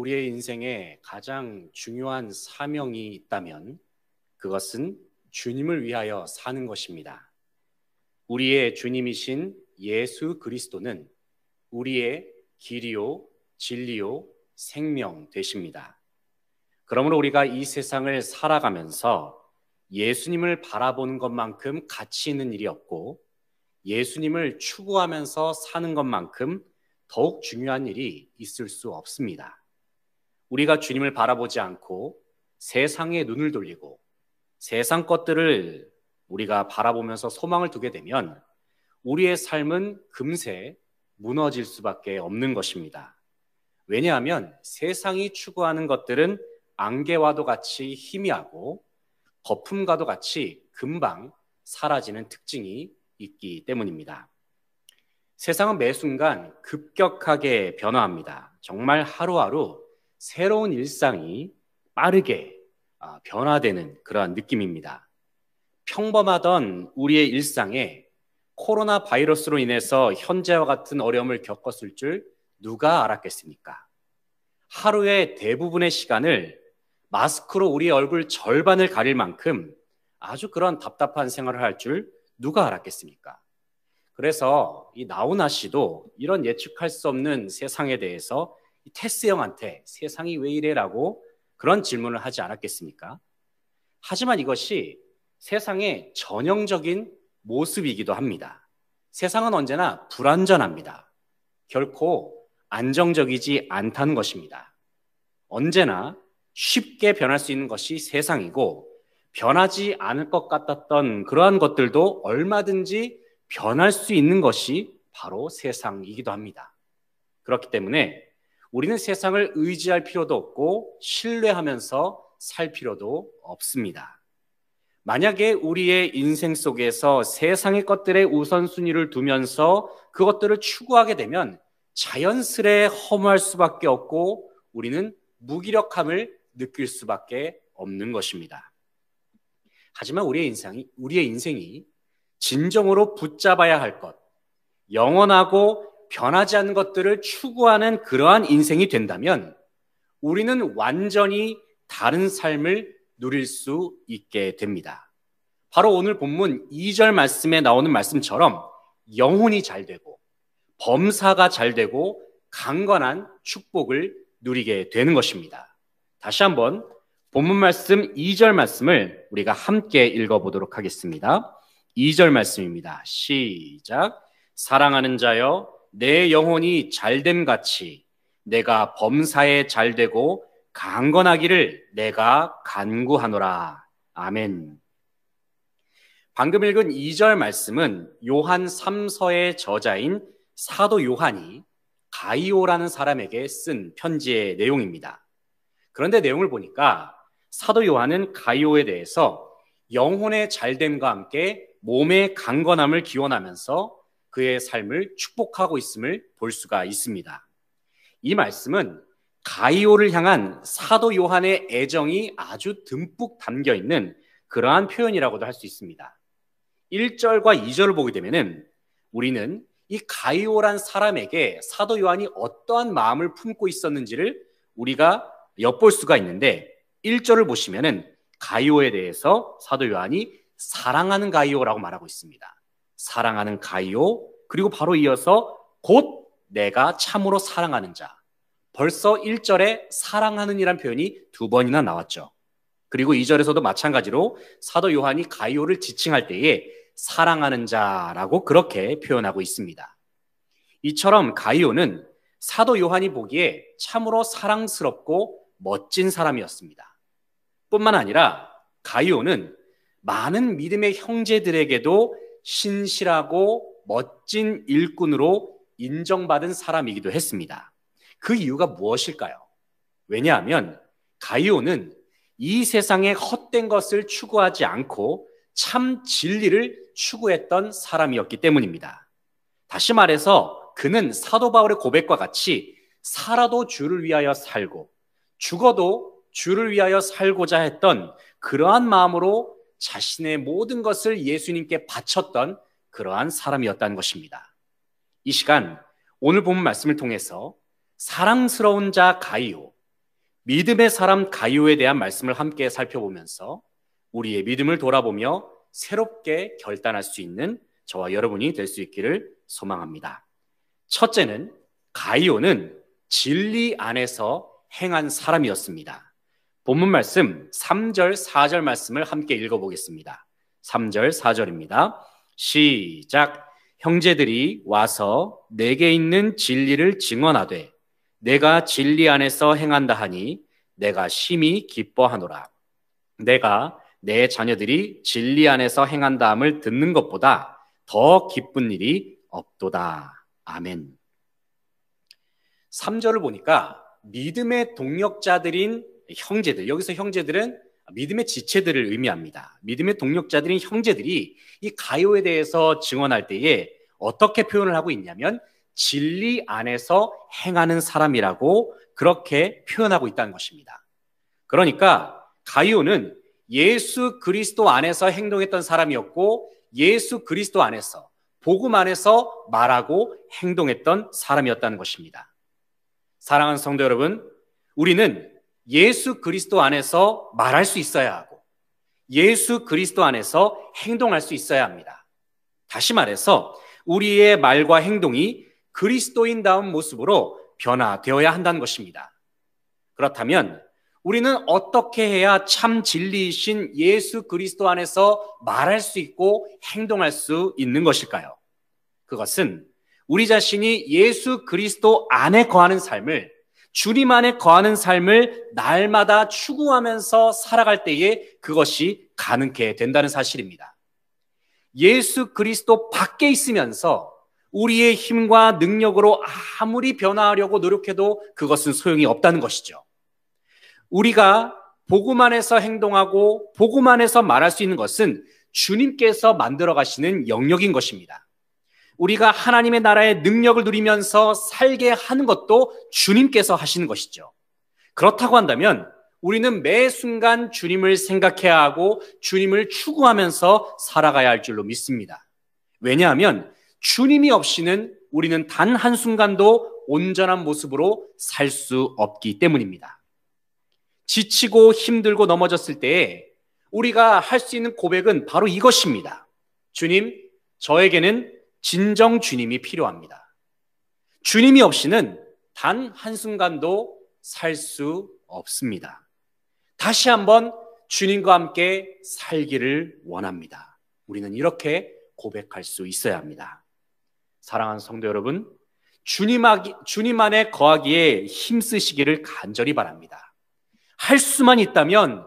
우리의 인생에 가장 중요한 사명이 있다면 그것은 주님을 위하여 사는 것입니다. 우리의 주님이신 예수 그리스도는 우리의 길이요, 진리요, 생명 되십니다. 그러므로 우리가 이 세상을 살아가면서 예수님을 바라보는 것만큼 가치 있는 일이 없고 예수님을 추구하면서 사는 것만큼 더욱 중요한 일이 있을 수 없습니다. 우리가 주님을 바라보지 않고 세상에 눈을 돌리고 세상 것들을 우리가 바라보면서 소망을 두게 되면 우리의 삶은 금세 무너질 수밖에 없는 것입니다. 왜냐하면 세상이 추구하는 것들은 안개와도 같이 희미하고 거품과도 같이 금방 사라지는 특징이 있기 때문입니다. 세상은 매 순간 급격하게 변화합니다. 정말 하루하루 새로운 일상이 빠르게 변화되는 그러한 느낌입니다. 평범하던 우리의 일상에 코로나 바이러스로 인해서 현재와 같은 어려움을 겪었을 줄 누가 알았겠습니까? 하루의 대부분의 시간을 마스크로 우리 얼굴 절반을 가릴 만큼 아주 그런 답답한 생활을 할 줄 누가 알았겠습니까? 그래서 이 나훈아 씨도 이런 예측할 수 없는 세상에 대해서 테스 형한테 세상이 왜 이래라고 그런 질문을 하지 않았겠습니까? 하지만 이것이 세상의 전형적인 모습이기도 합니다. 세상은 언제나 불안전합니다. 결코 안정적이지 않다는 것입니다. 언제나 쉽게 변할 수 있는 것이 세상이고 변하지 않을 것 같았던 그러한 것들도 얼마든지 변할 수 있는 것이 바로 세상이기도 합니다. 그렇기 때문에 우리는 세상을 의지할 필요도 없고 신뢰하면서 살 필요도 없습니다. 만약에 우리의 인생 속에서 세상의 것들의 우선순위를 두면서 그것들을 추구하게 되면 자연스레 허무할 수밖에 없고 우리는 무기력함을 느낄 수밖에 없는 것입니다. 하지만 우리의 인생이 진정으로 붙잡아야 할 것, 영원하고 변하지 않는 것들을 추구하는 그러한 인생이 된다면 우리는 완전히 다른 삶을 누릴 수 있게 됩니다. 바로 오늘 본문 2절 말씀에 나오는 말씀처럼 영혼이 잘 되고 범사가 잘 되고 강건한 축복을 누리게 되는 것입니다. 다시 한번 본문 말씀 2절 말씀을 우리가 함께 읽어보도록 하겠습니다. 2절 말씀입니다. 시작. 사랑하는 자여 내 영혼이 잘됨 같이 내가 범사에 잘되고 강건하기를 내가 간구하노라. 아멘. 방금 읽은 2절 말씀은 요한 3서의 저자인 사도 요한이 가이오라는 사람에게 쓴 편지의 내용입니다. 그런데 내용을 보니까 사도 요한은 가이오에 대해서 영혼의 잘됨과 함께 몸의 강건함을 기원하면서 그의 삶을 축복하고 있음을 볼 수가 있습니다. 이 말씀은 가이오를 향한 사도 요한의 애정이 아주 듬뿍 담겨 있는 그러한 표현이라고도 할 수 있습니다. 1절과 2절을 보게 되면은 우리는 이 가이오란 사람에게 사도 요한이 어떠한 마음을 품고 있었는지를 우리가 엿볼 수가 있는데 1절을 보시면은 가이오에 대해서 사도 요한이 사랑하는 가이오라고 말하고 있습니다. 사랑하는 가이오, 그리고 바로 이어서 곧 내가 참으로 사랑하는 자. 벌써 1절에 사랑하는 이란 표현이 2번이나 나왔죠. 그리고 2절에서도 마찬가지로 사도 요한이 가이오를 지칭할 때에 사랑하는 자라고 그렇게 표현하고 있습니다. 이처럼 가이오는 사도 요한이 보기에 참으로 사랑스럽고 멋진 사람이었습니다. 뿐만 아니라 가이오는 많은 믿음의 형제들에게도 신실하고 멋진 일꾼으로 인정받은 사람이기도 했습니다. 그 이유가 무엇일까요? 왜냐하면 가이오는 이 세상의 헛된 것을 추구하지 않고 참 진리를 추구했던 사람이었기 때문입니다. 다시 말해서 그는 사도 바울의 고백과 같이 살아도 주를 위하여 살고 죽어도 주를 위하여 살고자 했던 그러한 마음으로 자신의 모든 것을 예수님께 바쳤던 그러한 사람이었다는 것입니다. 이 시간 오늘 본문 말씀을 통해서 사랑스러운 자 가이오, 믿음의 사람 가이오에 대한 말씀을 함께 살펴보면서 우리의 믿음을 돌아보며 새롭게 결단할 수 있는 저와 여러분이 될 수 있기를 소망합니다. 첫째는 가이오는 진리 안에서 행한 사람이었습니다. 본문 말씀 3절 4절 말씀을 함께 읽어보겠습니다. 3절 4절입니다. 시작. 형제들이 와서 내게 있는 진리를 증언하되 내가 진리 안에서 행한다 하니 내가 심히 기뻐하노라. 내가 내 자녀들이 진리 안에서 행한다함을 듣는 것보다 더 기쁜 일이 없도다. 아멘. 3절을 보니까 믿음의 동력자들인 형제들, 여기서 형제들은 믿음의 지체들을 의미합니다. 믿음의 동력자들인 형제들이 이 가이오에 대해서 증언할 때에 어떻게 표현을 하고 있냐면 진리 안에서 행하는 사람이라고 그렇게 표현하고 있다는 것입니다. 그러니까 가이오는 예수 그리스도 안에서 행동했던 사람이었고 예수 그리스도 안에서 복음 안에서 말하고 행동했던 사람이었다는 것입니다. 사랑하는 성도 여러분, 우리는 예수 그리스도 안에서 말할 수 있어야 하고 예수 그리스도 안에서 행동할 수 있어야 합니다. 다시 말해서 우리의 말과 행동이 그리스도인다운 모습으로 변화되어야 한다는 것입니다. 그렇다면 우리는 어떻게 해야 참 진리이신 예수 그리스도 안에서 말할 수 있고 행동할 수 있는 것일까요? 그것은 우리 자신이 예수 그리스도 안에 거하는 삶을, 주님 안에 거하는 삶을 날마다 추구하면서 살아갈 때에 그것이 가능케 된다는 사실입니다. 예수 그리스도 밖에 있으면서 우리의 힘과 능력으로 아무리 변화하려고 노력해도 그것은 소용이 없다는 것이죠. 우리가 복음 안에서 행동하고 복음 안에서 말할 수 있는 것은 주님께서 만들어 가시는 영역인 것입니다. 우리가 하나님의 나라의 능력을 누리면서 살게 하는 것도 주님께서 하시는 것이죠. 그렇다고 한다면 우리는 매 순간 주님을 생각해야 하고 주님을 추구하면서 살아가야 할 줄로 믿습니다. 왜냐하면 주님이 없이는 우리는 단 한순간도 온전한 모습으로 살 수 없기 때문입니다. 지치고 힘들고 넘어졌을 때에 우리가 할 수 있는 고백은 바로 이것입니다. 주님, 저에게는 진정 주님이 필요합니다. 주님이 없이는 단 한순간도 살 수 없습니다. 다시 한번 주님과 함께 살기를 원합니다. 우리는 이렇게 고백할 수 있어야 합니다. 사랑하는 성도 여러분, 주님 안에 거하기에 힘쓰시기를 간절히 바랍니다. 할 수만 있다면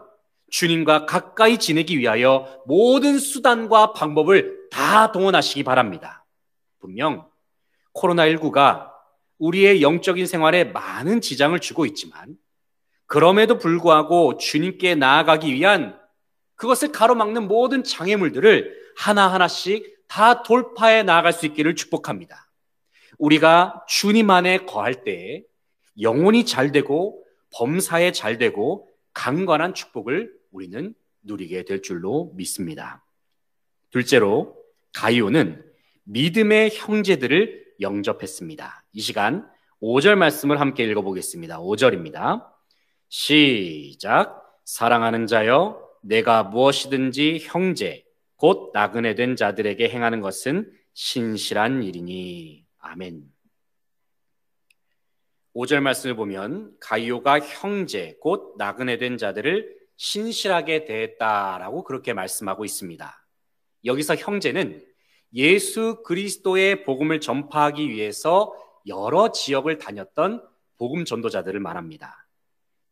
주님과 가까이 지내기 위하여 모든 수단과 방법을 다 동원하시기 바랍니다. 분명 코로나19가 우리의 영적인 생활에 많은 지장을 주고 있지만 그럼에도 불구하고 주님께 나아가기 위한 그것을 가로막는 모든 장애물들을 하나하나씩 다 돌파해 나아갈 수 있기를 축복합니다. 우리가 주님 안에 거할 때 영혼이 잘 되고 범사에 잘 되고 강건한 축복을 우리는 누리게 될 줄로 믿습니다. 둘째로 가이오는 믿음의 형제들을 영접했습니다. 이 시간 5절 말씀을 함께 읽어보겠습니다. 5절입니다. 시작. 사랑하는 자여, 내가 무엇이든지 형제 곧 나그네 된 자들에게 행하는 것은 신실한 일이니. 아멘. 5절 말씀을 보면 가이오가 형제 곧 나그네 된 자들을 신실하게 대했다라고 그렇게 말씀하고 있습니다. 여기서 형제는 예수 그리스도의 복음을 전파하기 위해서 여러 지역을 다녔던 복음 전도자들을 말합니다.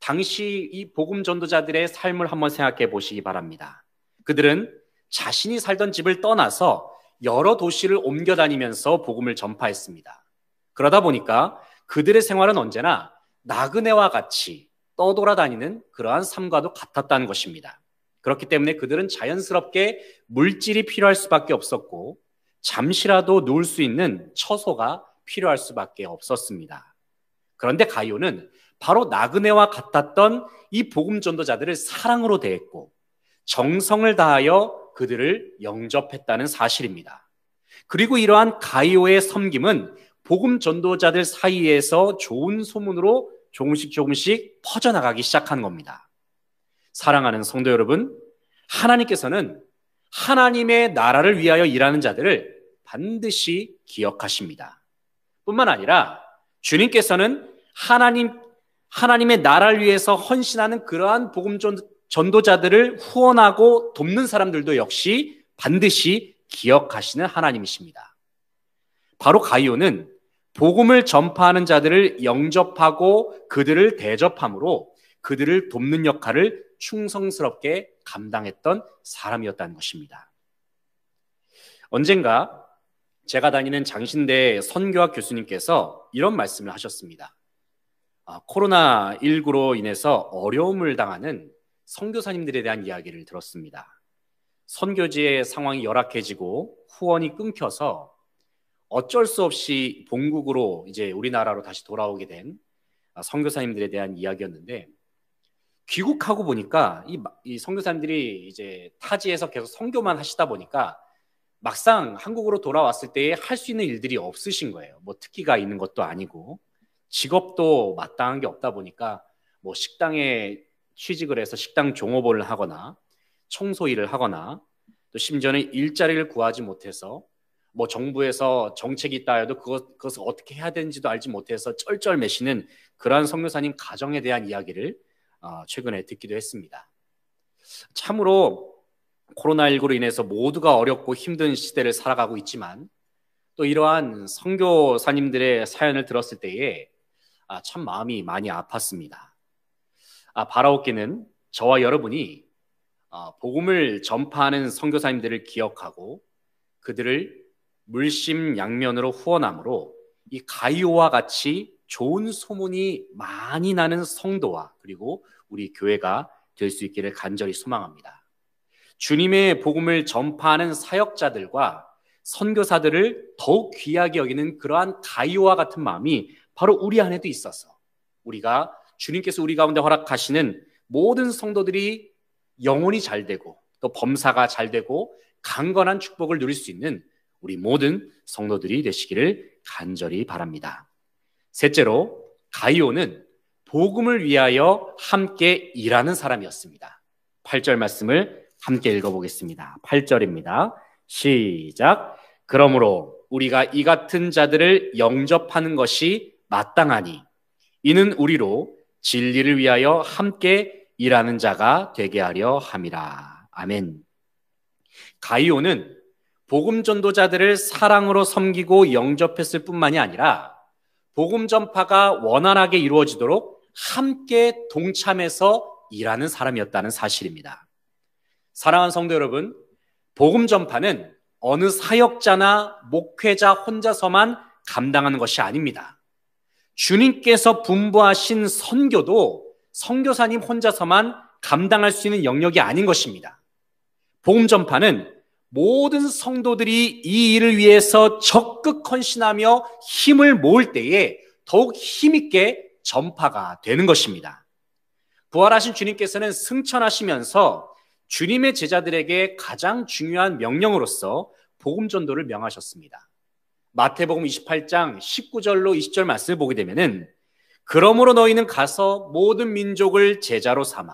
당시 이 복음 전도자들의 삶을 한번 생각해 보시기 바랍니다. 그들은 자신이 살던 집을 떠나서 여러 도시를 옮겨 다니면서 복음을 전파했습니다. 그러다 보니까 그들의 생활은 언제나 나그네와 같이 떠돌아다니는 그러한 삶과도 같았다는 것입니다. 그렇기 때문에 그들은 자연스럽게 물질이 필요할 수밖에 없었고 잠시라도 누울 수 있는 처소가 필요할 수밖에 없었습니다. 그런데 가이오는 바로 나그네와 같았던 이 복음 전도자들을 사랑으로 대했고 정성을 다하여 그들을 영접했다는 사실입니다. 그리고 이러한 가이오의 섬김은 복음 전도자들 사이에서 좋은 소문으로 조금씩 퍼져나가기 시작하는 겁니다. 사랑하는 성도 여러분, 하나님께서는 하나님의 나라를 위하여 일하는 자들을 반드시 기억하십니다. 뿐만 아니라 주님께서는 하나님의 나라를 위해서 헌신하는 그러한 복음 전도자들을 후원하고 돕는 사람들도 역시 반드시 기억하시는 하나님이십니다. 바로 가이오는 복음을 전파하는 자들을 영접하고 그들을 대접함으로 그들을 돕는 역할을 충성스럽게 감당했던 사람이었다는 것입니다. 언젠가 제가 다니는 장신대 선교학 교수님께서 이런 말씀을 하셨습니다. 코로나19로 인해서 어려움을 당하는 선교사님들에 대한 이야기를 들었습니다. 선교지의 상황이 열악해지고 후원이 끊겨서 어쩔 수 없이 본국으로 이제 우리나라로 다시 돌아오게 된 선교사님들에 대한 이야기였는데, 귀국하고 보니까 이 선교사님들이 이제 타지에서 계속 선교만 하시다 보니까 막상 한국으로 돌아왔을 때에 할 수 있는 일들이 없으신 거예요. 뭐 특기가 있는 것도 아니고 직업도 마땅한 게 없다 보니까 뭐 식당에 취직을 해서 식당 종업원을 하거나 청소 일을 하거나 또 심지어는 일자리를 구하지 못해서 뭐 정부에서 정책이 있다 해도 그것을 어떻게 해야 되는지도 알지 못해서 쩔쩔매시는 그러한 선교사님 가정에 대한 이야기를 최근에 듣기도 했습니다. 참으로 코로나19로 인해서 모두가 어렵고 힘든 시대를 살아가고 있지만 또 이러한 선교사님들의 사연을 들었을 때에 참 마음이 많이 아팠습니다. 바라옵기는 저와 여러분이 복음을 전파하는 선교사님들을 기억하고 그들을 물심양면으로 후원함으로 이 가이오와 같이 좋은 소문이 많이 나는 성도와 그리고 우리 교회가 될 수 있기를 간절히 소망합니다. 주님의 복음을 전파하는 사역자들과 선교사들을 더욱 귀하게 여기는 그러한 가이오와 같은 마음이 바로 우리 안에도 있어서 주님께서 우리 가운데 허락하시는 모든 성도들이 영혼이 잘 되고 또 범사가 잘 되고 강건한 축복을 누릴 수 있는 우리 모든 성도들이 되시기를 간절히 바랍니다. 셋째로, 가이오는 복음을 위하여 함께 일하는 사람이었습니다. 8절 말씀을 함께 읽어보겠습니다. 8절입니다. 시작. 그러므로 우리가 이 같은 자들을 영접하는 것이 마땅하니 이는 우리로 진리를 위하여 함께 일하는 자가 되게 하려 함이라. 아멘. 가이오는 복음 전도자들을 사랑으로 섬기고 영접했을 뿐만이 아니라 복음 전파가 원활하게 이루어지도록 함께 동참해서 일하는 사람이었다는 사실입니다. 사랑하는 성도 여러분, 복음 전파는 어느 사역자나 목회자 혼자서만 감당하는 것이 아닙니다. 주님께서 분부하신 선교도 선교사님 혼자서만 감당할 수 있는 영역이 아닌 것입니다. 복음 전파는 모든 성도들이 이 일을 위해서 적극 헌신하며 힘을 모을 때에 더욱 힘있게 전파가 되는 것입니다. 부활하신 주님께서는 승천하시면서 주님의 제자들에게 가장 중요한 명령으로서 복음 전도를 명하셨습니다. 마태복음 28장 19절로 20절 말씀을 보게 되면은 그러므로 너희는 가서 모든 민족을 제자로 삼아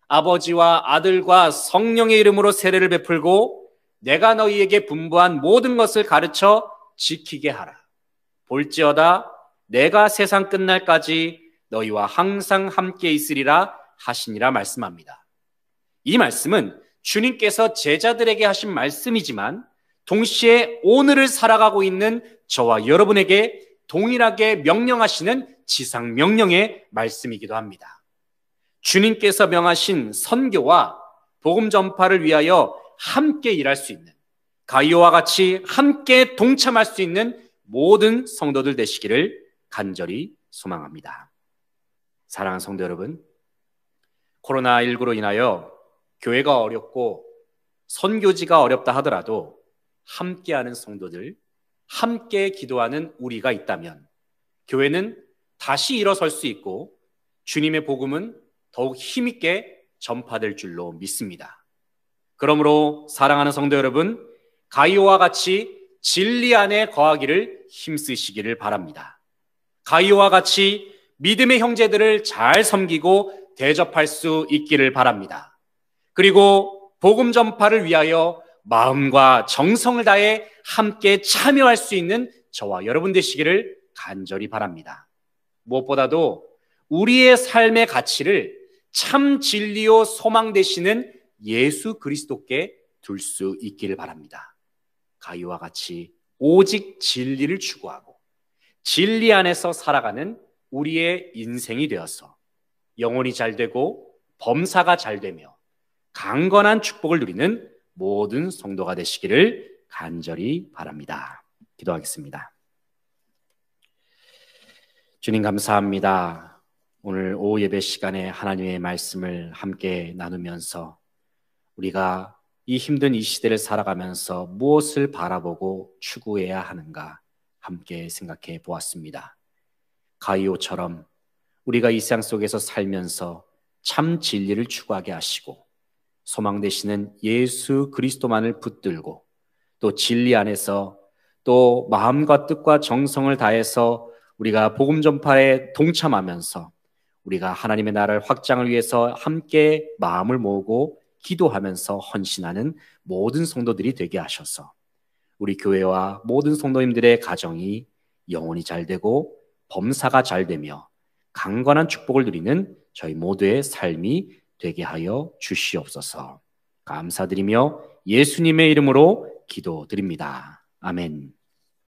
아버지와 아들과 성령의 이름으로 세례를 베풀고 내가 너희에게 분부한 모든 것을 가르쳐 지키게 하라. 볼지어다 내가 세상 끝날까지 너희와 항상 함께 있으리라 하시니라 말씀합니다. 이 말씀은 주님께서 제자들에게 하신 말씀이지만 동시에 오늘을 살아가고 있는 저와 여러분에게 동일하게 명령하시는 지상 명령의 말씀이기도 합니다. 주님께서 명하신 선교와 복음 전파를 위하여 함께 일할 수 있는, 가이오와 같이 함께 동참할 수 있는 모든 성도들 되시기를 간절히 소망합니다. 사랑하는 성도 여러분, 코로나19로 인하여 교회가 어렵고 선교지가 어렵다 하더라도 함께하는 성도들, 함께 기도하는 우리가 있다면 교회는 다시 일어설 수 있고 주님의 복음은 더욱 힘있게 전파될 줄로 믿습니다. 그러므로 사랑하는 성도 여러분, 가이오와 같이 진리 안에 거하기를 힘쓰시기를 바랍니다. 가이오와 같이 믿음의 형제들을 잘 섬기고 대접할 수 있기를 바랍니다. 그리고 복음 전파를 위하여 마음과 정성을 다해 함께 참여할 수 있는 저와 여러분 되시기를 간절히 바랍니다. 무엇보다도 우리의 삶의 가치를 참 진리요 소망 되시는 예수 그리스도께 둘 수 있기를 바랍니다. 가이와 같이 오직 진리를 추구하고 진리 안에서 살아가는 우리의 인생이 되어서 영혼이 잘 되고 범사가 잘 되며 강건한 축복을 누리는 모든 성도가 되시기를 간절히 바랍니다. 기도하겠습니다. 주님 감사합니다. 오늘 오후 예배 시간에 하나님의 말씀을 함께 나누면서 우리가 이 힘든 이 시대를 살아가면서 무엇을 바라보고 추구해야 하는가 함께 생각해 보았습니다. 가이오처럼 우리가 이 세상 속에서 살면서 참 진리를 추구하게 하시고 소망 되시는 예수 그리스도만을 붙들고 또 진리 안에서 또 마음과 뜻과 정성을 다해서 우리가 복음 전파에 동참하면서 우리가 하나님의 나라를 확장을 위해서 함께 마음을 모으고 기도하면서 헌신하는 모든 성도들이 되게 하셔서 우리 교회와 모든 성도님들의 가정이 영혼이 잘 되고 범사가 잘 되며 강건한 축복을 누리는 저희 모두의 삶이 되게 하여 주시옵소서. 감사드리며 예수님의 이름으로 기도드립니다. 아멘.